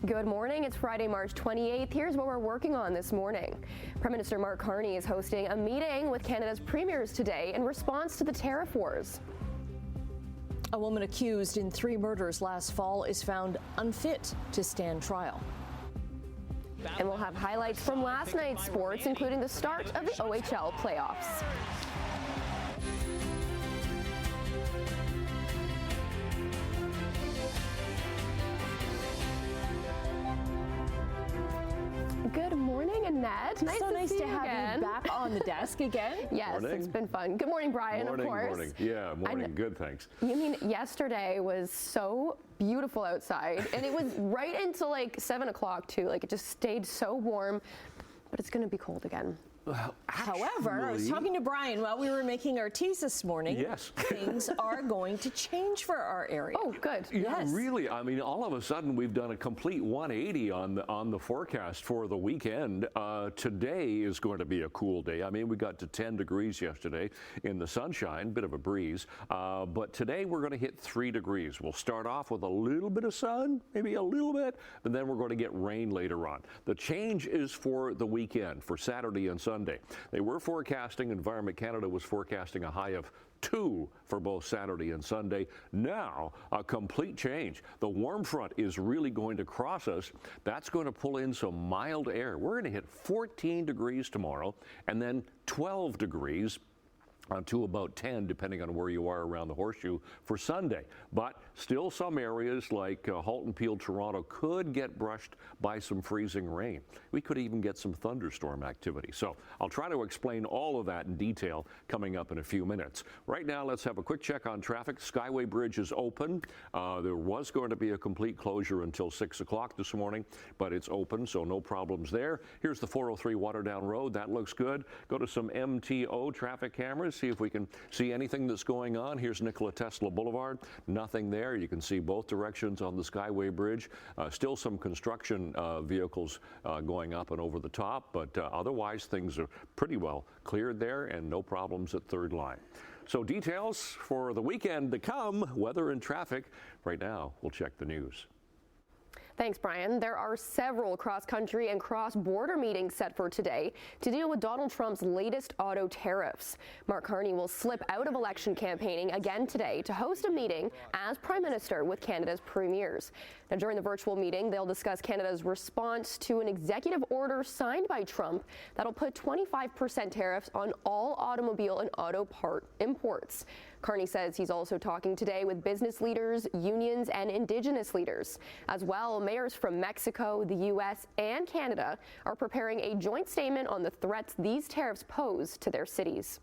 Good morning. It's Friday, March 28th. Here's what we're working on this morning. Prime Minister Mark Carney is hosting a meeting with Canada's premiers today in response to the tariff wars. A woman accused in 3 murders last fall is found unfit to stand trial. And we'll have highlights from last night's sports, including the start of the OHL playoffs. Good morning, Annette. So nice to have you back on the desk again. Yes, morning. It's been fun. Good morning, Brian, morning, of course. Morning. Yeah, morning. Good, thanks. You mean yesterday was so beautiful outside, and it was right until like 7 o'clock too. Like it just stayed so warm, but it's going to be cold again. However, I was talking to Brian while we were making our teas this morning. Yes. Things are going to change for our area. Oh, good. Yeah, Yes. really. I mean, all of a sudden we've done a complete 180 on the forecast for the weekend. Today is going to be a cool day. I mean, we got to 10 degrees yesterday in the sunshine, bit of a breeze. But today we're going to hit 3 degrees. We'll start off with a little bit of sun, maybe a little bit, but then we're going to get rain later on. The change is for the weekend, for Saturday and Sunday. They were forecasting, Environment Canada was forecasting a high of 2 for both Saturday and Sunday. Now, a complete change. The warm front is really going to cross us. That's going to pull in some mild air. We're going to hit 14 degrees tomorrow and then 12 degrees to about 10, depending on where you are around the horseshoe for Sunday. But still some areas like Halton, Peel, Toronto could get brushed by some freezing rain. We could even get some thunderstorm activity. So I'll try to explain all of that in detail coming up in a few minutes. Right now, let's have a quick check on traffic. Skyway Bridge is open. There was going to be a complete closure until 6 o'clock this morning, but it's open, so no problems there. Here's the 403 Waterdown Road. That looks good. Go to some MTO traffic cameras. See if we can see anything that's going on. Here's Nikola Tesla Boulevard. Nothing there. You can see both directions on the Skyway Bridge. Still some construction vehicles going up and over the top, but otherwise things are pretty well cleared there and no problems at Third Line. So details for the weekend to come, weather and traffic. Right now, we'll check the news. Thanks, Brian. There are several cross-country and cross-border meetings set for today to deal with Donald Trump's latest auto tariffs. Mark Carney will slip out of election campaigning again today to host a meeting as Prime Minister with Canada's premiers. Now, during the virtual meeting, they'll discuss Canada's response to an executive order signed by Trump that'll put 25% tariffs on all automobile and auto part imports. Carney says he's also talking today with business leaders, unions, and Indigenous leaders. As well, mayors from Mexico, the U.S., and Canada are preparing a joint statement on the threats these tariffs pose to their cities.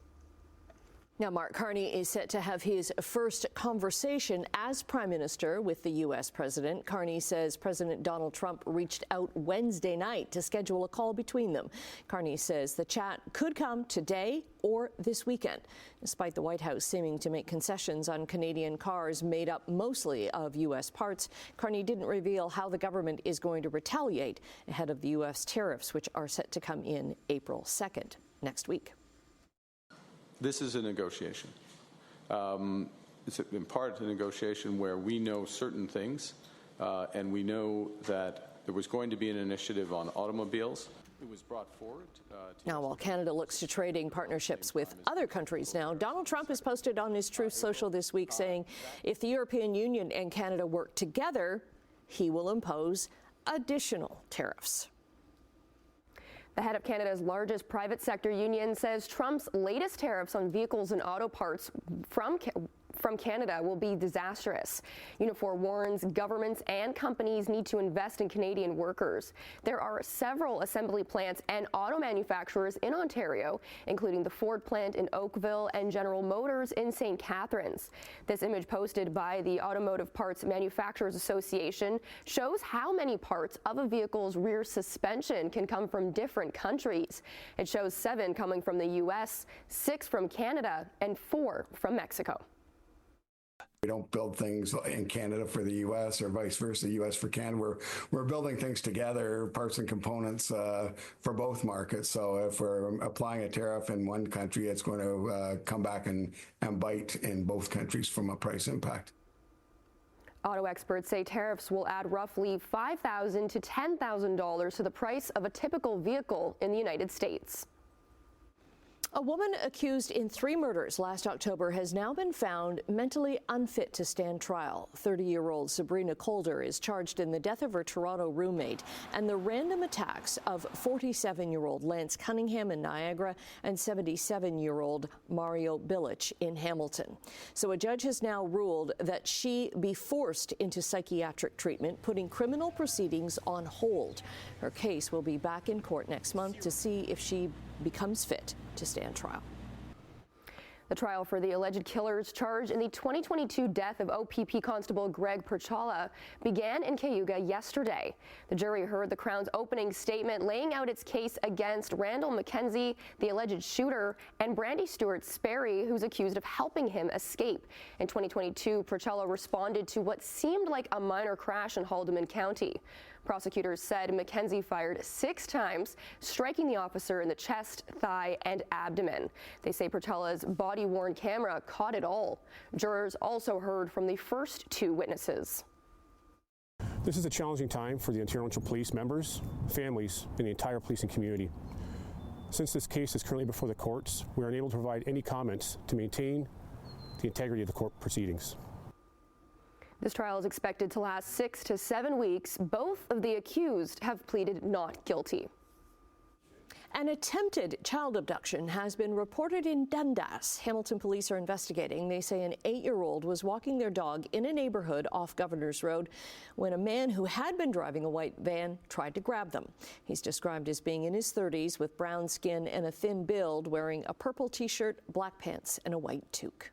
Now, Mark Carney is set to have his first conversation as Prime Minister with the U.S. President. Carney says President Donald Trump reached out Wednesday night to schedule a call between them. Carney says the chat could come today or this weekend. Despite the White House seeming to make concessions on Canadian cars made up mostly of U.S. parts, Carney didn't reveal how the government is going to retaliate ahead of the U.S. tariffs, which are set to come in April 2nd, next week. This is a negotiation. It's in part a negotiation where we know certain things, and we know that there was going to be an initiative on automobiles. It was brought forward. Now, while Canada looks to trading partnerships with other countries now, Donald Trump has posted on his Truth Social this week saying if the European Union and Canada work together, he will impose additional tariffs. The head of Canada's largest private sector union says Trump's latest tariffs on vehicles and auto parts from Canada will be disastrous. Unifor warns governments and companies need to invest in Canadian workers. There are several assembly plants and auto manufacturers in Ontario, including the Ford plant in Oakville and General Motors in St. Catharines. This image posted by the Automotive Parts Manufacturers Association shows how many parts of a vehicle's rear suspension can come from different countries. It shows 7 coming from the U.S., 6 from Canada, and 4 from Mexico. We don't build things in Canada for the U.S. or vice versa, U.S. for Canada. We're building things together, parts and components for both markets. So if we're applying a tariff in one country, it's going to come back and bite in both countries from a price impact. Auto experts say tariffs will add roughly $5,000 to $10,000 to the price of a typical vehicle in the United States. A woman accused in 3 murders last October has now been found mentally unfit to stand trial. 30-year-old Sabrina Calder is charged in the death of her Toronto roommate and the random attacks of 47-year-old Lance Cunningham in Niagara and 77-year-old Mario Bilic in Hamilton. So a judge has now ruled that she be forced into psychiatric treatment, putting criminal proceedings on hold. Her case will be back in court next month to see if she becomes fit to stand trial. The trial for the alleged killers charged in the 2022 death of OPP Constable Greg Perchala began in Cayuga yesterday. The jury heard the Crown's opening statement laying out its case against Randall McKenzie, the alleged shooter, and Brandy Stewart Sperry, who's accused of helping him escape. In 2022, Perchala responded to what seemed like a minor crash in Haldimand County. Prosecutors said McKenzie fired 6 times, striking the officer in the chest, thigh, and abdomen. They say Perchala's body-worn camera caught it all. Jurors also heard from the first 2 witnesses. This is a challenging time for the Ontario Police members, families, and the entire policing community. Since this case is currently before the courts, we are unable to provide any comments to maintain the integrity of the court proceedings. This trial is expected to last 6 to 7 weeks. Both of the accused have pleaded not guilty. An attempted child abduction has been reported in Dundas. Hamilton police are investigating. They say an 8-year-old was walking their dog in a neighborhood off Governors Road when a man who had been driving a white van tried to grab them. He's described as being in his 30s with brown skin and a thin build, wearing a purple t-shirt, black pants, and a white toque.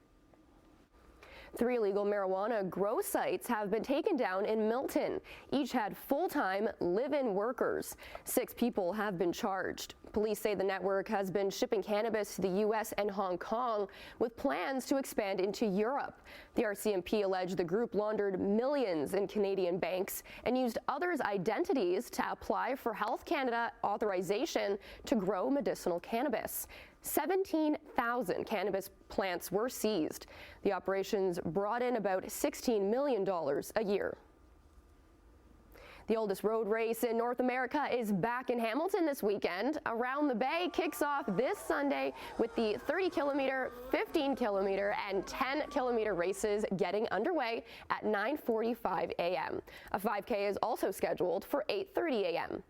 3 illegal marijuana grow sites have been taken down in Milton. Each had full-time live-in workers. 6 people have been charged. Police say the network has been shipping cannabis to the U.S. and Hong Kong with plans to expand into Europe. The RCMP alleged the group laundered millions in Canadian banks and used others' identities to apply for Health Canada authorization to grow medicinal cannabis. 17,000 cannabis plants were seized. The operations brought in about $16 million a year. The oldest road race in North America is back in Hamilton this weekend. Around the Bay kicks off this Sunday with the 30-kilometer, 15-kilometer, and 10-kilometer races getting underway at 9:45 a.m. A 5K is also scheduled for 8:30 a.m.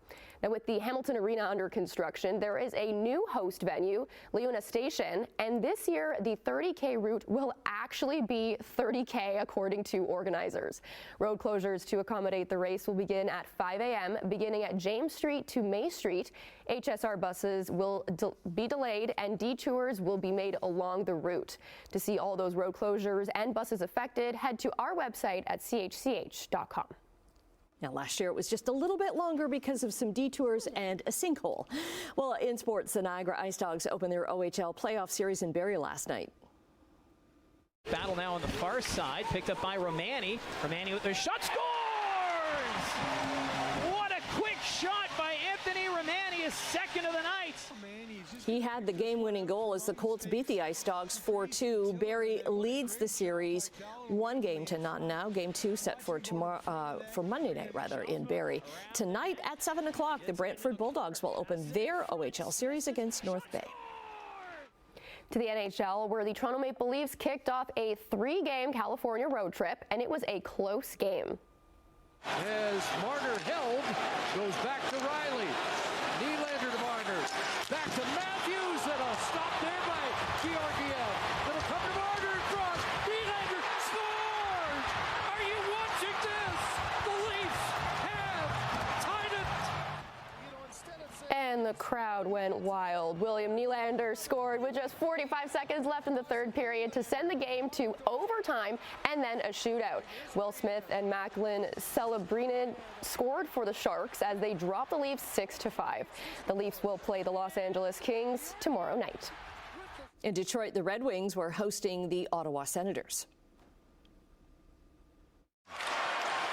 Now, with the Hamilton Arena under construction, there is a new host venue, Leona Station, and this year the 30K route will actually be 30K according to organizers. Road closures to accommodate the race will begin at 5 a.m. beginning at James Street to May Street. HSR buses will be delayed and detours will be made along the route. To see all those road closures and buses affected, head to our website at chch.com. Now, last year it was just a little bit longer because of some detours and a sinkhole. Well, in sports, the Niagara Ice Dogs opened their OHL playoff series in Barrie last night. Battle now on the far side, picked up by Romani. Romani with their shot, scores! What a quick shot by Anthony Romani, his second of the night. He had the game-winning goal as the Colts beat the Ice Dogs 4-2. Barrie leads the series 1-0 now. Game 2 set for tomorrow, for Monday night in Barrie. Tonight at 7 o'clock, the Brantford Bulldogs will open their OHL series against North Bay. To the NHL, where the Toronto Maple Leafs kicked off a 3-game California road trip, and it was a close game. As Marner held, goes back to Riley. Nylander to Marner. Back to Matthews, and a stop there by Georgiev. It'll come to Marner across. Nylander scores! Are you watching this? The Leafs have tied it. And the crowd went wild. William Nylander scored with just 45 seconds left in the third period to send the game to overtime and then a shootout. Will Smith and Macklin Celebrini scored for the Sharks as they dropped the Leafs 6-5. The Leafs will play the Los Angeles Kings tomorrow night. In Detroit, the Red Wings were hosting the Ottawa Senators.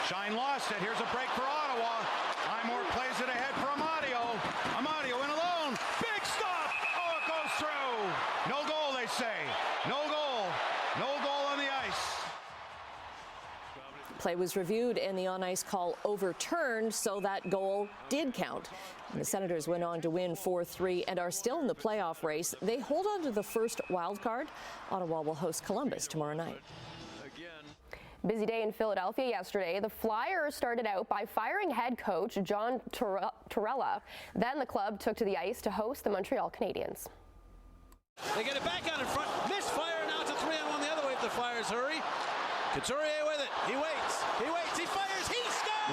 Shine lost it. Here's a break for Ottawa. Highmore plays it ahead for Amadio. Amadio in alone. Big stop. Oh, it goes through. No goal, they say. No goal. No goal on the ice. Play was reviewed and the on-ice call overturned, so that goal did count. And the Senators went on to win 4-3 and are still in the playoff race. They hold on to the first wild card. Ottawa will host Columbus tomorrow night. Busy day in Philadelphia yesterday. The Flyers started out by firing head coach John Tortorella. Then the club took to the ice to host the Montreal Canadiens. They get it back out in front. Misfire. Now it's a 3-on-1 the other way if the Flyers hurry. Couturier with it. He waits. He fires. He scores!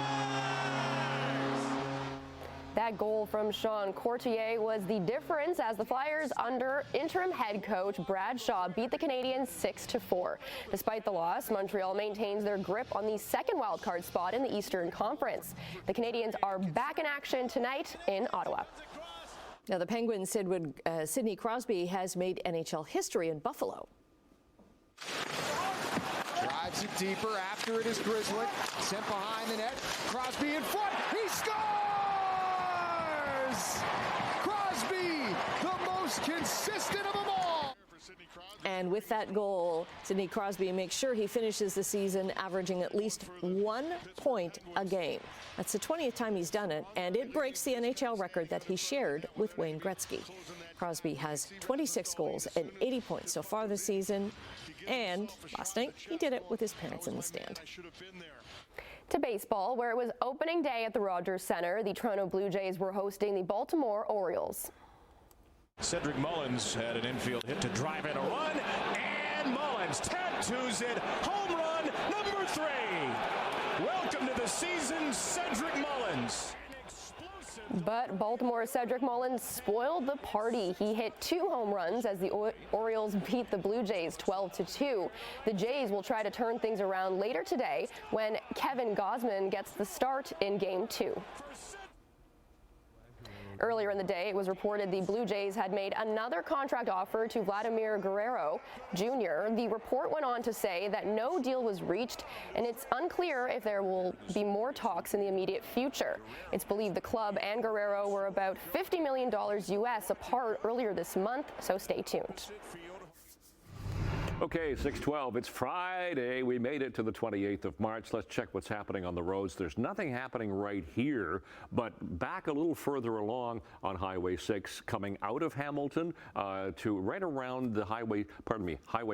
That goal from Sean Courtier was the difference as the Flyers, under interim head coach Brad Shaw, beat the Canadiens 6-4. Despite the loss, Montreal maintains their grip on the second wildcard spot in the Eastern Conference. The Canadiens are back in action tonight in Ottawa. Now, the Penguins' Sidney Crosby has made NHL history in Buffalo. Drives it deeper. After it is Grizzly. Sent behind the net. Crosby in front. He scores! Crosby, the most consistent of them all. And with that goal, Sidney Crosby makes sure he finishes the season averaging at least 1 point a game. That's the 20th time he's done it, and it breaks the NHL record that he shared with Wayne Gretzky. Crosby has 26 goals and 80 points so far this season, and last night he did it with his parents in the stand. To baseball, where it was opening day at the Rogers Center, the Toronto Blue Jays were hosting the Baltimore Orioles. Cedric Mullins had an infield hit to drive in a run, and Mullins tattoos it. Home run number 3. Welcome to the season, Cedric Mullins. But Baltimore's Cedric Mullins spoiled the party. He hit 2 home runs as the Orioles beat the Blue Jays 12-2. The Jays will try to turn things around later today when Kevin Gausman gets the start in Game 2. Earlier in the day, it was reported the Blue Jays had made another contract offer to Vladimir Guerrero Jr. The report went on to say that no deal was reached, and it's unclear if there will be more talks in the immediate future. It's believed the club and Guerrero were about $50 million US apart earlier this month, so stay tuned. Okay, 6:12. It's Friday. We made it to the 28th of March. Let's check what's happening on the roads. There's nothing happening right here, but back a little further along on Highway 6, coming out of Hamilton to right around the Highway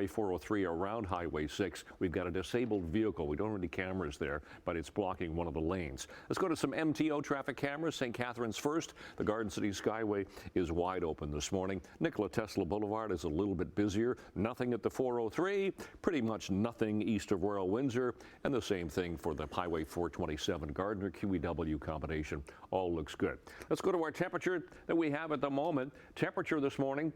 403 around Highway 6. We've got a disabled vehicle. We don't have any cameras there, but it's blocking one of the lanes. Let's go to some MTO traffic cameras. St. Catharines first. The Garden City Skyway is wide open this morning. Nikola Tesla Boulevard is a little bit busier. Nothing at the 403, pretty much nothing east of Royal Windsor, and the same thing for the Highway 427 Gardner QEW combination. All looks good. Let's go to our temperature that we have at the moment. Temperature this morning,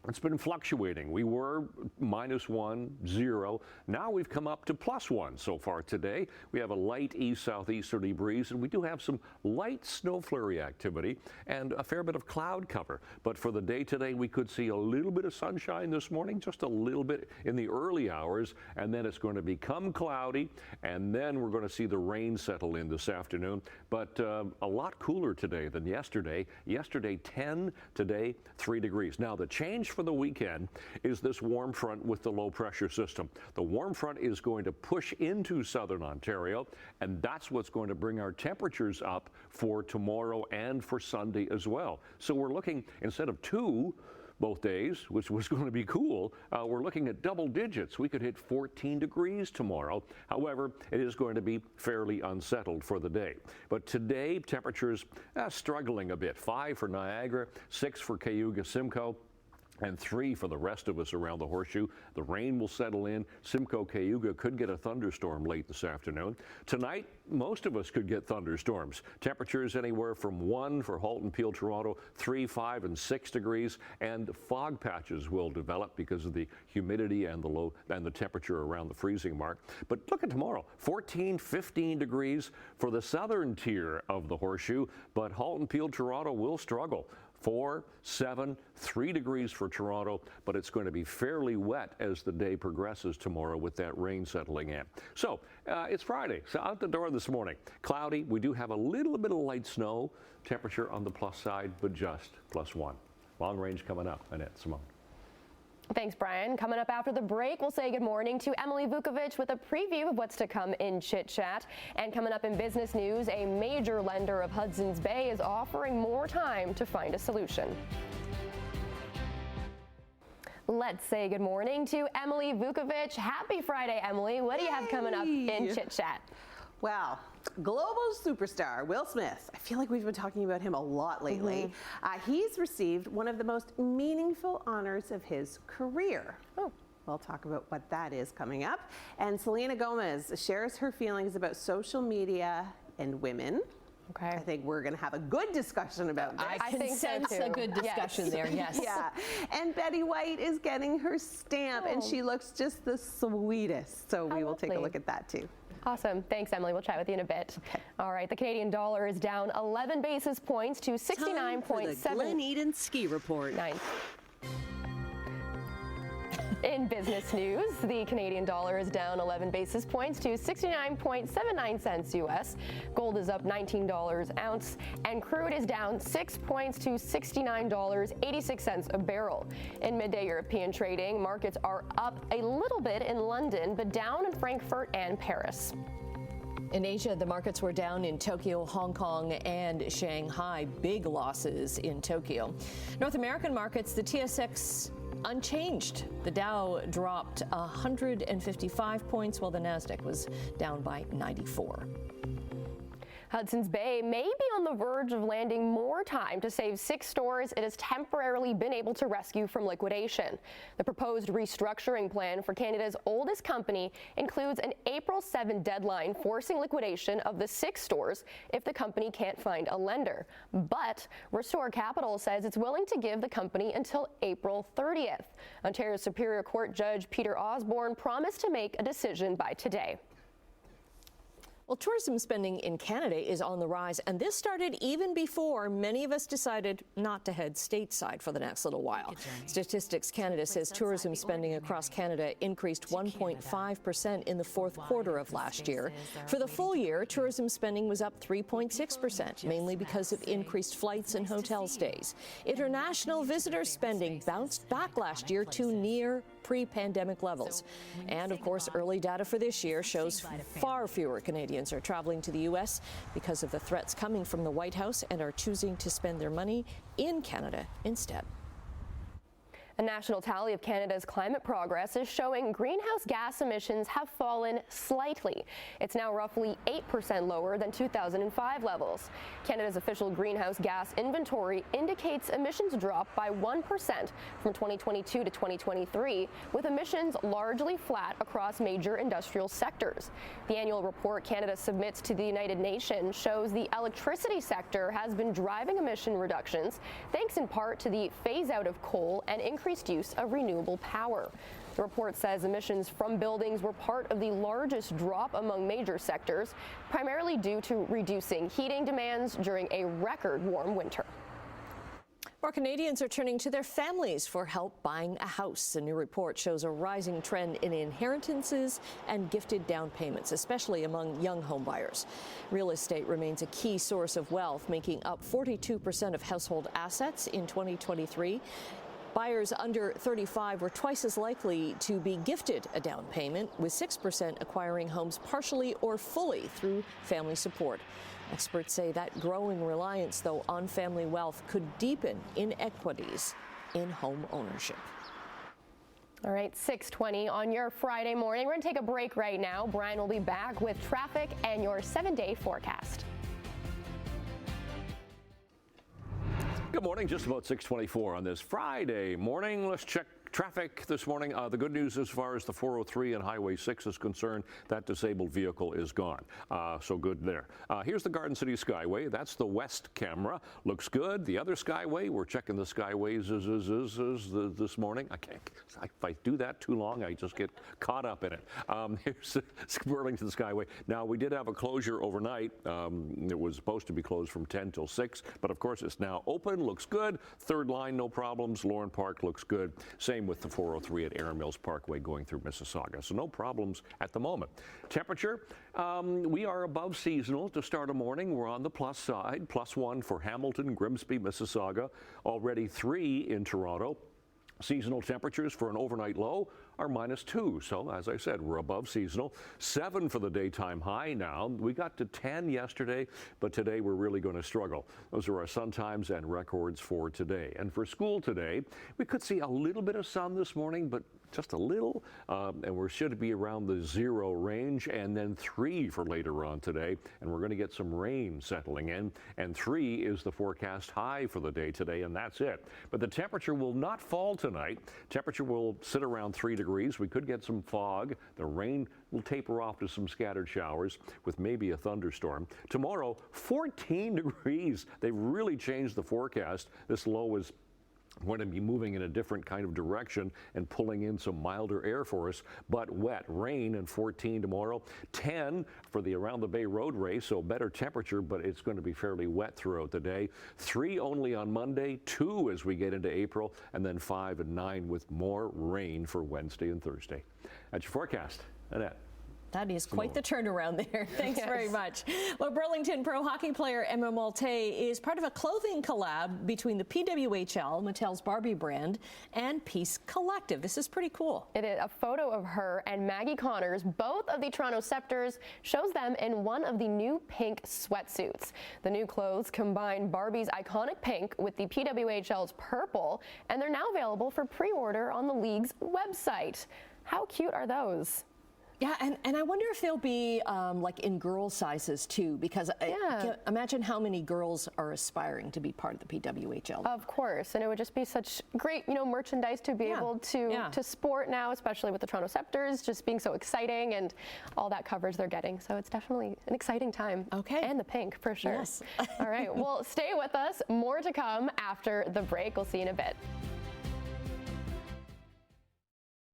it's been fluctuating. We were -1, 0. Now we've come up to +1 so far today. We have a light east-southeasterly breeze, and we do have some light snow flurry activity and a fair bit of cloud cover. But for the day today, we could see a little bit of sunshine this morning, just a little bit in the early hours, and then it's going to become cloudy, and then we're going to see the rain settle in this afternoon. But a lot cooler today than yesterday. Yesterday, 10, today, 3 degrees. Now, the change for the weekend is this warm front with the low pressure system. The warm front is going to push into southern Ontario, and that's what's going to bring our temperatures up for tomorrow and for Sunday as well. So we're looking, instead of 2 both days, which was going to be cool, we're looking at double digits. We could hit 14 degrees tomorrow. However, it is going to be fairly unsettled for the day. But today, temperatures struggling a bit. 5 for Niagara, 6 for Cayuga, Simcoe, and 3 for the rest of us around the Horseshoe. The rain will settle in. Simcoe, Cayuga could get a thunderstorm late this afternoon. Tonight, most of us could get thunderstorms. Temperatures anywhere from 1 for Halton, Peel, Toronto, 3, 5, and 6 degrees, and fog patches will develop because of the humidity and the temperature around the freezing mark. But look at tomorrow, 14, 15 degrees for the southern tier of the Horseshoe, but Halton, Peel, Toronto will struggle. 4, 7, 3 degrees for Toronto, but it's going to be fairly wet as the day progresses tomorrow with that rain settling in. So it's Friday, so out the door this morning. Cloudy, we do have a little bit of light snow. Temperature on the plus side, but just +1. Long range coming up. Annette, Simone. Thanks, Brian. Coming up after the break, we'll say good morning to Emily Vukovic with a preview of what's to come in Chit Chat. And coming up in business news, a major lender of Hudson's Bay is offering more time to find a solution. Let's say good morning to Emily Vukovic. Happy Friday, Emily. What do you have coming up in Chit Chat? Well, global superstar Will Smith. I feel like we've been talking about him a lot lately. He's received one of the most meaningful honors of his career. We'll talk about what that is coming up. And Selena Gomez shares her feelings about social media and women. Okay. I think we're going to have a good discussion about this. I can sense a good discussion there, yes. Yeah. And Betty White is getting her stamp, and she looks just the sweetest. So we will take a look at that too. Awesome. Thanks, Emily. We'll chat with you in a bit. Okay. All right. The Canadian dollar is down 11 basis points to 69.7. Glen Eden Ski Report. In business news, the Canadian dollar is down 11 basis points to 69.79 cents U.S. Gold is up $19 an ounce, and crude is down 6 points to $69.86 a barrel. In midday European trading, markets are up a little bit in London, but down in Frankfurt and Paris. In Asia, the markets were down in Tokyo, Hong Kong, and Shanghai. Big losses in Tokyo. North American markets, the TSX unchanged. The Dow dropped 155 points, while the Nasdaq was down by 94. Hudson's Bay may be on the verge of landing more time to save 6 stores it has temporarily been able to rescue from liquidation. The proposed restructuring plan for Canada's oldest company includes an April 7 deadline forcing liquidation of the 6 stores if the company can't find a lender. But Restore Capital says it's willing to give the company until April 30th. Ontario Superior Court Judge Peter Osborne promised to make a decision by today. Well, tourism spending in Canada is on the rise, and this started even before many of us decided not to head stateside for the next little while. Statistics Canada says tourism spending across Canada increased 1.5% in the fourth quarter of last year. For the full year, tourism spending was up 3.6%, mainly because of increased flights and hotel stays. International visitor spending bounced back last year to near pre-pandemic levels. And of course, early data for this year shows far fewer Canadians are traveling to the U.S. because of the threats coming from the White House and are choosing to spend their money in Canada instead. A national tally of Canada's climate progress is showing greenhouse gas emissions have fallen slightly. It's now roughly 8% lower than 2005 levels. Canada's official greenhouse gas inventory indicates emissions dropped by 1% from 2022 to 2023, with emissions largely flat across major industrial sectors. The annual report Canada submits to the United Nations shows the electricity sector has been driving emission reductions, thanks in part to the phase out of coal and increased use of renewable power. The report says emissions from buildings were part of the largest drop among major sectors, primarily due to reducing heating demands during a record warm winter. More Canadians are turning to their families for help buying a house. A new report shows a rising trend in inheritances and gifted down payments, especially among young homebuyers. Real estate remains a key source of wealth, making up 42% of household assets in 2023. Buyers under 35 were twice as likely to be gifted a down payment, with 6% acquiring homes partially or fully through family support. Experts say that growing reliance, though, on family wealth could deepen inequities in home ownership. All right, 6:20 on your Friday morning. We're going to take a break right now. Brian will be back with traffic and your 7-day forecast. Good morning, just about 6:24 on this Friday morning. Let's check traffic this morning. The good news as far as the 403 and Highway 6 is concerned, that disabled vehicle is gone. So good there. Here's the Garden City Skyway. That's the west camera. Looks good. The other Skyway, we're checking the Skyways this morning. If I do that too long, I just get caught up in it. Here's Burlington Skyway. Now, we did have a closure overnight. It was supposed to be closed from 10 till 6, but of course it's now open. Looks good. Third line, no problems. Lauren Park looks good. Same with the 403 at Erin Mills Parkway going through Mississauga. So no problems at the moment. Temperature, we are above seasonal to start a morning. We're on the plus side, +1 for Hamilton, Grimsby, Mississauga, already 3 in Toronto. Seasonal temperatures for an overnight low are -2. So, as I said, we're above seasonal. 7 for the daytime high now. We got to 10 yesterday, but today we're really going to struggle. Those are our sun times and records for today. And for school today, we could see a little bit of sun this morning, but just a little, and we should be around the 0 range, and then 3 for later on today, and we're going to get some rain settling in, and 3 is the forecast high for the day today, and that's it. But the temperature will not fall tonight. Temperature will sit around 3 degrees. We could get some fog. The rain will taper off to some scattered showers with maybe a thunderstorm. Tomorrow, 14 degrees. They've really changed the forecast. This low is going to be moving in a different kind of direction and pulling in some milder air for us, but wet. Rain and 14 tomorrow. 10 for the Around the Bay road race, so better temperature, but it's going to be fairly wet throughout the day. 3 only on Monday, 2 as we get into April, and then 5 and 9 with more rain for Wednesday and Thursday. That's your forecast. Annette. That is quite the turnaround there. Thanks very much. Well, Burlington pro hockey player Emma Malte is part of a clothing collab between the PWHL, Mattel's Barbie brand, and Peace Collective. This is pretty cool. It is. A photo of her and Maggie Connors, both of the Toronto Scepters, shows them in one of the new pink sweatsuits. The new clothes combine Barbie's iconic pink with the PWHL's purple, and they're now available for pre-order on the league's website. How cute are those? Yeah, and I wonder if they'll be like in girl sizes too, because imagine how many girls are aspiring to be part of the PWHL. Of course, and it would just be such great, merchandise to be able to sport now, especially with the Toronto Scepters just being so exciting and all that coverage they're getting. So it's definitely an exciting time. Okay. And the pink for sure. Yes. All right. Well, stay with us. More to come after the break. We'll see you in a bit.